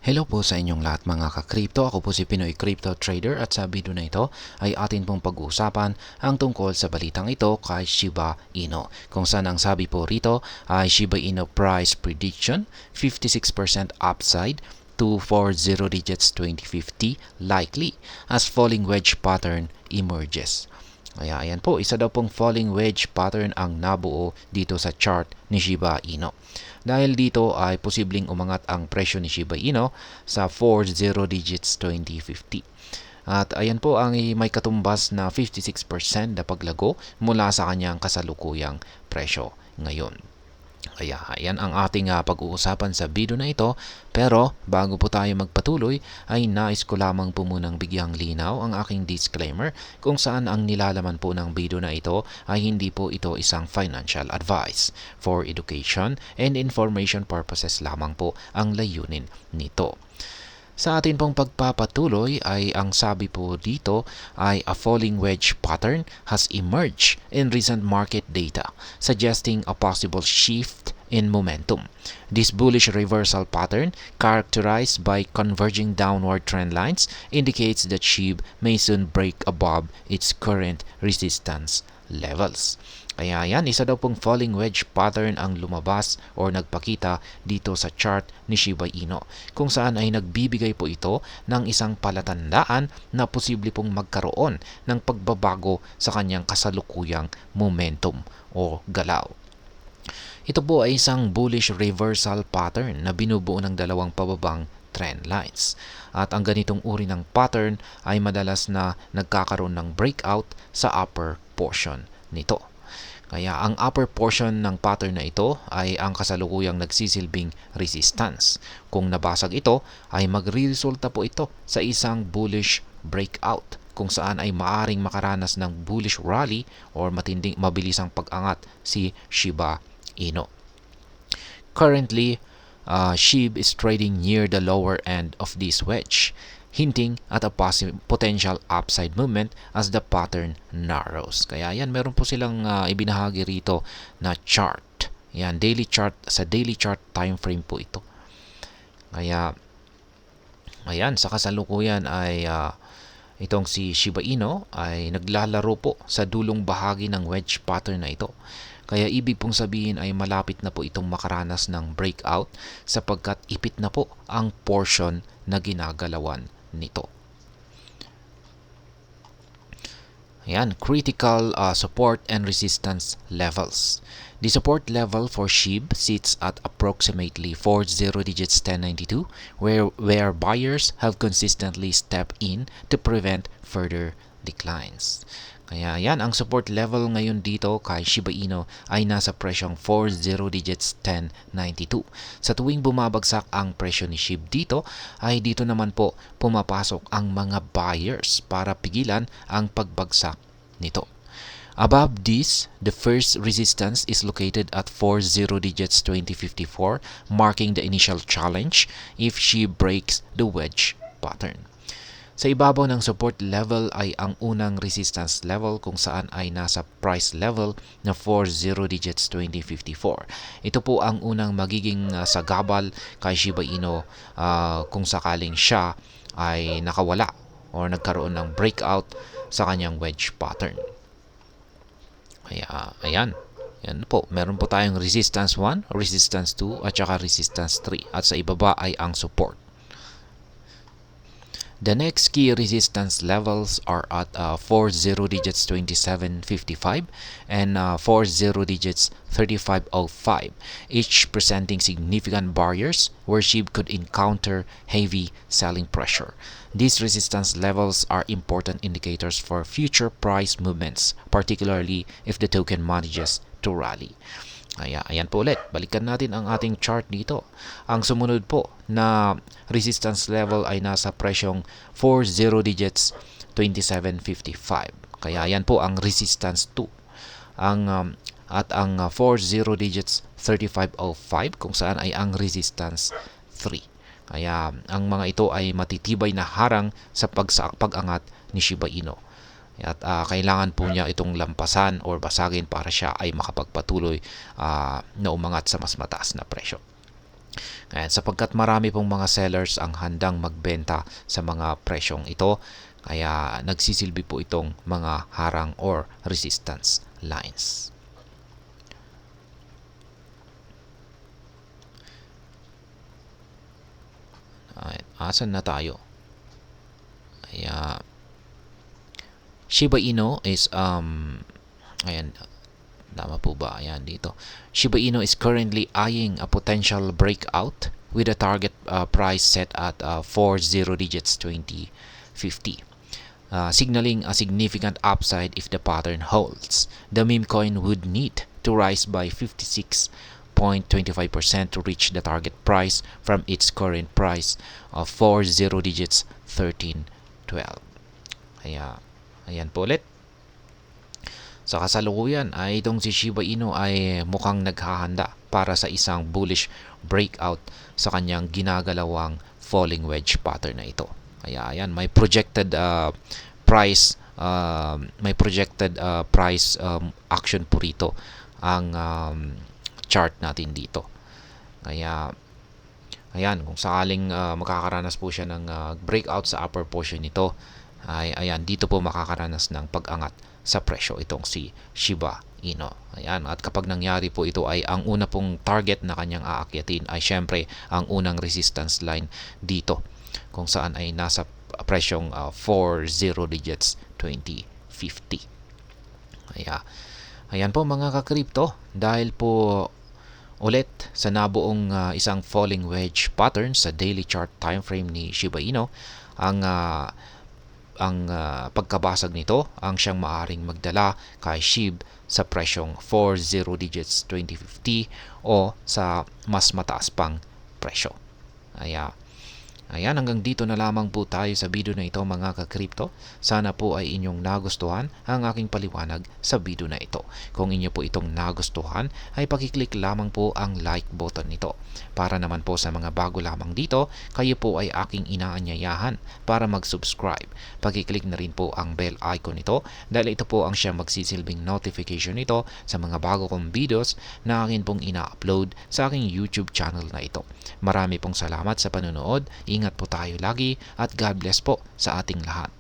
Hello po sa inyong lahat mga ka-crypto. Ako po si Pinoy Crypto Trader at sa video na ito ay atin pong pag-uusapan ang tungkol sa balitang ito kay Shiba Inu. Kung saan ang sabi po rito ay Shiba Inu price prediction 56% upside to 40 digits 2050 likely as falling wedge pattern emerges. Kaya ayan po, isa daw pong falling wedge pattern ang nabuo dito sa chart ni Shiba Inu. Dahil dito ay posibleng umangat ang presyo ni Shiba Inu sa 40 digits 2050. At ayan po ang may katumbas na 56% na paglago mula sa kanyang kasalukuyang presyo ngayon. Kaya ayan ang ating pag-uusapan sa video na ito. Pero bago po tayo magpatuloy ay nais ko lamang po munang bigyang linaw ang aking disclaimer kung saan ang nilalaman po ng video na ito ay hindi po ito isang financial advice. For education and information purposes lamang po ang layunin nito. Sa atin pong pagpapatuloy ay ang sabi po dito ay a falling wedge pattern has emerged in recent market data, suggesting a possible shift in momentum. This bullish reversal pattern, characterized by converging downward trend lines, indicates that SHIB may soon break above its current resistance levels. Kaya yan, isa daw pong falling wedge pattern ang lumabas o nagpakita dito sa chart ni Shiba Inu, kung saan ay nagbibigay po ito ng isang palatandaan na posible pong magkaroon ng pagbabago sa kanyang kasalukuyang momentum o galaw. Ito po ay isang bullish reversal pattern na binubuo ng dalawang pababang trend lines. At ang ganitong uri ng pattern ay madalas na nagkakaroon ng breakout sa upper portion nito. Kaya ang upper portion ng pattern na ito ay ang kasalukuyang nagsisilbing resistance. Kung nabasag ito, ay magre-resulta po ito sa isang bullish breakout kung saan ay maaring makaranas ng bullish rally or matinding mabilisang pag-angat si Shiba Inu. Currently, SHIB is trading near the lower end of this wedge, hinting at a potential upside movement as the pattern narrows. Kaya yan, meron po silang ibinahagi rito na chart. Yan, daily chart, sa daily chart time frame po ito. Kaya, ayan, sa kasalukuyan ay itong si Shiba Inu ay naglalaro po sa dulong bahagi ng wedge pattern na ito. Kaya ibig pong sabihin ay malapit na po itong makaranas ng breakout sapagkat ipit na po ang portion na ginagalawan nito. Ayan, critical support and resistance levels. The support level for SHIB sits at approximately 40 digits 1092 where buyers have consistently stepped in to prevent further declines. Kaya yan, ang support level ngayon dito kay Shiba Inu ay nasa presyong 40 digits 1092. Sa tuwing bumabagsak ang presyo ni SHIB dito, ay dito naman po pumapasok ang mga buyers para pigilan ang pagbagsak nito. Above this, the first resistance is located at 40 digits 2054, marking the initial challenge if SHIB breaks the wedge pattern. Sa ibabaw ng support level ay ang unang resistance level kung saan ay nasa price level na 40 digits 2054. Ito po ang unang magiging sagabal kay Shiba Inu kung sakaling siya ay nakawala o nagkaroon ng breakout sa kanyang wedge pattern. Kaya ayan. Yan po, meron po tayong resistance 1, resistance 2 at saka resistance 3 at sa ibaba ay ang support. The next key resistance levels are at 40 digits 2755 and 40 digits 3505, each presenting significant barriers where SHIB could encounter heavy selling pressure. These resistance levels are important indicators for future price movements, particularly if the token manages to rally. Ayan po ulit, balikan natin ang ating chart dito. Ang sumunod po na resistance level ay nasa presyong 40 digits 2755. Kaya yan po ang resistance 2. At ang 40 digits 3505 kung saan ay ang resistance 3. Kaya ang mga ito ay matitibay na harang sa pag-angat ni Shiba Inu. At kailangan po niya itong lampasan or basagin para siya ay makapagpatuloy na umangat sa mas mataas na presyo. Ayan, sapagkat marami pong mga sellers ang handang magbenta sa mga presyong ito, kaya nagsisilbi po itong mga harang or resistance lines. Ayan, asan na tayo? Ayan. Shiba Inu is ayan, tama po ba? Ayan dito. Shiba Inu is currently eyeing a potential breakout with a target price set at 40 digits 2050. Signaling a significant upside if the pattern holds. The meme coin would need to rise by 56.25% to reach the target price from its current price of 40 digits 1312. Ayan po ulit. Sa kasalukuyan ay itong si Shiba Inu ay mukhang naghahanda para sa isang bullish breakout sa kanyang ginagalawang falling wedge pattern na ito. Kaya ayan, may projected price action po rito ang chart natin dito. Kaya ayan, kung sakaling makakaranas po siya ng breakout sa upper portion nito, ay ayan, dito po makakaranas ng pag-angat sa presyo itong si Shiba Inu. Ayan, at kapag nangyari po ito ay ang una pong target na kanyang aakyatin ay syempre ang unang resistance line dito kung saan ay nasa presyong 40 digits 2050. Ayan po mga ka-crypto, dahil po ulit sa nabuong isang falling wedge pattern sa daily chart time frame ni Shiba Inu, ang pagkabasag nito ang siyang maaring magdala kay SHIB sa presyong 40 digits 2050 o sa mas mataas pang presyo. Ayan, hanggang dito na lamang po tayo sa video na ito mga ka-crypto. Sana po ay inyong nagustuhan ang aking paliwanag sa video na ito. Kung inyo po itong nagustuhan ay pakiclick lamang po ang like button nito. Para naman po sa mga bago lamang dito, kayo po ay aking inaanyayahan para mag-subscribe. Pakiclick na rin po ang bell icon nito dahil ito po ang siyang magsisilbing notification nito sa mga bago kong videos na akin pong ina-upload sa aking YouTube channel na ito. Marami pong salamat sa panonood. Ingat po tayo lagi at God bless po sa ating lahat.